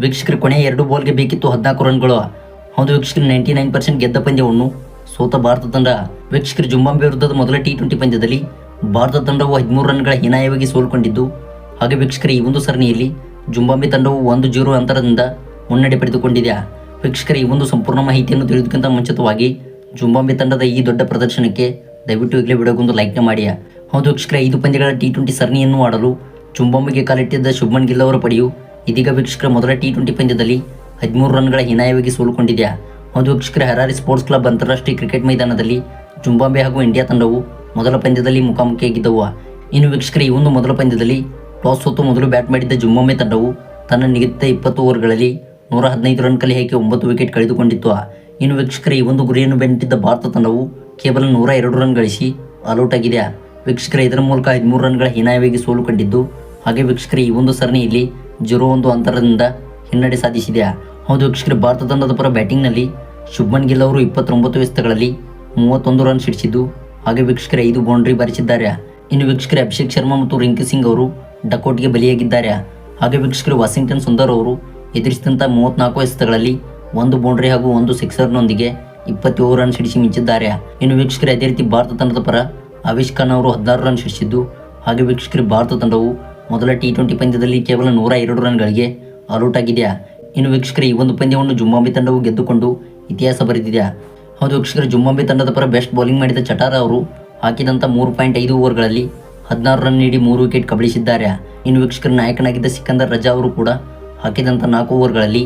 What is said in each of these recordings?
ವೀಕ್ಷಕರು ಕೊನೆಯ 2 ಬಾಲ್ಗೆ ಬೇಕಿತ್ತು 14 ರನ್ಗಳು. ಹೌದು ವೀಕ್ಷಕರು, 99% ಗೆದ್ದ ಪಂದ್ಯವನ್ನು ಸೋತ ಭಾರತ ತಂಡ. ವೀಕ್ಷಕರು, ಜಿಂಬಾಬ್ವೆ ವಿರುದ್ಧದ ಮೊದಲ T20 ಪಂದ್ಯದಲ್ಲಿ ಭಾರತ ತಂಡವು 13 ರನ್ಗಳ ಹೀನಾಯವಾಗಿ ಸೋಲುಕೊಂಡಿದ್ದು, ಹಾಗೆ ವೀಕ್ಷಕರು ಈ ಒಂದು ಸರಣಿಯಲ್ಲಿ ಜಿಂಬಾಬ್ವೆ ತಂಡವು 1-0 ಅಂತರದಿಂದ ಮುನ್ನಡೆ ಪಡೆದುಕೊಂಡಿದೆ. ವೀಕ್ಷಕರು, ಈ ಒಂದು ಸಂಪೂರ್ಣ ಮಾಹಿತಿಯನ್ನು ತಿಳಿದುಕ್ಕಿಂತ ಮುಂಚಿತವಾಗಿ ಜಿಂಬಾಬ್ವೆ ತಂಡದ ಈ ದೊಡ್ಡ ಪ್ರದರ್ಶನಕ್ಕೆ ದಯವಿಟ್ಟು ಈಗಲೇ ವಿಡಿಯೋಗೊಂದು ಲೈಕ್ನ ಮಾಡಿ. ಹೌದು ವೀಕ್ಷಕರ, 5 ಪಂದ್ಯಗಳ T20 ಸರಣಿಯನ್ನು ಆಡಲು ಜಿಂಬಾಬ್ವೆಗೆ ಕಾಲಿಟ್ಟಿದ್ದ ಶುಭ್ಮನ್ ಗಿಲ್ ಅವರ ಪಡೆಯು ಇದೀಗ ವೀಕ್ಷಕರ ಮೊದಲ T20 ಪಂದ್ಯದಲ್ಲಿ 13 ರನ್ಗಳ ಹೀನಾಯವಾಗಿ ಸೋಲುಕೊಂಡಿದೆ. ಹೌದು ವೀಕ್ಷಕರ, ಹರಾರಿ ಸ್ಪೋರ್ಟ್ಸ್ ಕ್ಲಬ್ ಅಂತಾರಾಷ್ಟ್ರೀಯ ಕ್ರಿಕೆಟ್ ಮೈದಾನದಲ್ಲಿ ಜಿಂಬಾಬ್ವೆ ಹಾಗೂ ಇಂಡಿಯಾ ತಂಡವು ಮೊದಲ ಪಂದ್ಯದಲ್ಲಿ ಮುಖಾಮುಖಿಯಾಗಿದ್ದವು. ಇನ್ನು ವೀಕ್ಷಕರ, ಈ ಒಂದು ಮೊದಲ ಪಂದ್ಯದಲ್ಲಿ ಟಾಸ್ ಸೋತು ಮೊದಲು ಬ್ಯಾಟ್ ಮಾಡಿದ್ದ ಜಿಂಬಾಬ್ವೆ ತಂಡವು ತನ್ನ ನಿಗದಿತ 20 ಓವರ್ಗಳಲ್ಲಿ 115 ರನ್ ಕಲೆ ಹಾಕಿ 9 ವಿಕೆಟ್ ಕಳೆದುಕೊಂಡಿತ್ತು. ಇನ್ನು ವೀಕ್ಷಕರ, ಈ ಒಂದು ಗುರಿಯನ್ನು ಬೆನ್ನಟ್ಟಿದ್ದ ಭಾರತ ತಂಡವು ಕೇವಲ 102 ರನ್ ಗಳಿಸಿ ಆಲ್ಔಟ್ ಆಗಿದೆ. ವೀಕ್ಷಕರ, ಇದರ ಮೂಲಕ 13 ರನ್ಗಳ ಹೀನಾಯವಾಗಿ ಸೋಲು ಕಂಡಿದ್ದು, ಹಾಗೆ ವೀಕ್ಷಕರ ಈ ಒಂದು ಸರಣಿಯಲ್ಲಿ 0-1 ಅಂತರದಿಂದ ಹಿನ್ನಡೆ ಸಾಧಿಸಿದೆ. ಹೌದು ವೀಕ್ಷಕರ, ಭಾರತ ತಂಡದ ಪರ ಬ್ಯಾಟಿಂಗ್ನಲ್ಲಿ ಶುಭ್ಮನ್ ಗಿಲ್ ಅವರು 29 ಎಸೆತಗಳಲ್ಲಿ 31 ರನ್ ಸಿಡಿಸಿದ್ದು, ಹಾಗೆ ವೀಕ್ಷಕರ 5 ಬೌಂಡ್ರಿ ಬಾರಿಸಿದ್ದಾರೆ. ಇನ್ನು ವೀಕ್ಷಕರ, ಅಭಿಷೇಕ್ ಶರ್ಮಾ ಮತ್ತು ರಿಂಕು ಸಿಂಗ್ ಅವರು ಡಕೌಟ್ಗೆ ಬಲಿಯಾಗಿದ್ದಾರೆ. ಹಾಗೆ ವೀಕ್ಷಕರು, ವಾಷಿಂಗ್ಟನ್ ಸುಂದರ್ ಅವರು ಎದುರಿಸಿದಂಥ 34 ಎಸೆತಗಳಲ್ಲಿ 1 ಬೌಂಡ್ರಿ ಹಾಗೂ 1 ಸಿಕ್ಸರ್ನೊಂದಿಗೆ 27 ರನ್ ಸಿಡಿಸಿ ಮಿಂಚಿದ್ದಾರೆ. ಇನ್ನು ವೀಕ್ಷಕರು, ಅದೇ ರೀತಿ ಭಾರತ ತಂಡದ ಪರ ಆವೇಶ್ ಖಾನ್ ಅವರು 16 ರನ್ ಸಿಡಿಸಿದ್ದು, ಹಾಗೆ ವೀಕ್ಷಕರು ಭಾರತ ತಂಡವು ಮೊದಲ T20 ಪಂದ್ಯದಲ್ಲಿ ಕೇವಲ 102 ರನ್ಗಳಿಗೆ ಆಲ್ಔಟ್ ಆಗಿದೆ. ಇನ್ನು ವೀಕ್ಷಕರು, ಈ ಒಂದು ಪಂದ್ಯವನ್ನು ಜಿಂಬಾಬ್ವೆ ತಂಡವು ಗೆದ್ದುಕೊಂಡು ಇತಿಹಾಸ ಬರೆದಿದೆ. ಹೌದು ವೀಕ್ಷಕರು, ಜಿಂಬಾಬ್ವೆ ತಂಡದ ಪರ ಬೆಸ್ಟ್ ಬೌಲಿಂಗ್ ಮಾಡಿದ ಚಟಾರ ಅವರು ಹಾಕಿದಂಥ 3.5 ಓವರ್ಗಳಲ್ಲಿ 16 ರನ್ ನೀಡಿ 3 ವಿಕೆಟ್ ಕಬಳಿಸಿದ್ದಾರೆ. ಇನ್ನು ವೀಕ್ಷಕರ, ನಾಯಕನಾಗಿದ್ದ ಸಿಕಂದರ್ ರಜಾ ಅವರು ಕೂಡ ಹಾಕಿದಂಥ 4 ಓವರ್ಗಳಲ್ಲಿ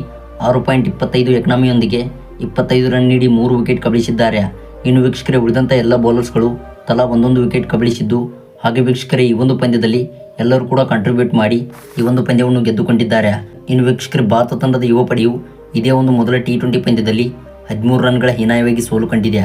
6.25 ಎಕನಾಮಿಯೊಂದಿಗೆ 25 ರನ್ ನೀಡಿ 3 ವಿಕೆಟ್ ಕಬಳಿಸಿದ್ದಾರೆ. ಇನ್ನು ವೀಕ್ಷಕರೇ, ಉಳಿದಂಥ ಎಲ್ಲ ಬೌಲರ್ಸ್ಗಳು ತಲಾ 1 ವಿಕೆಟ್ ಕಬಳಿಸಿದ್ದು, ಹಾಗೆ ವೀಕ್ಷಕರೇ ಈ ಒಂದು ಪಂದ್ಯದಲ್ಲಿ ಎಲ್ಲರೂ ಕೂಡ ಕಾಂಟ್ರಿಬ್ಯೂಟ್ ಮಾಡಿ ಈ ಒಂದು ಪಂದ್ಯವನ್ನು ಗೆದ್ದುಕೊಂಡಿದ್ದಾರೆ. ಇನ್ನು ವೀಕ್ಷಕರೇ, ಭಾರತ ತಂಡದ ಯುವ ಪಡೆಯು ಇದೇ ಒಂದು ಮೊದಲ T20 ಪಂದ್ಯದಲ್ಲಿ 13 ರನ್ಗಳ ಹೀನಾಯವಾಗಿ ಸೋಲು ಕಂಡಿದೆ.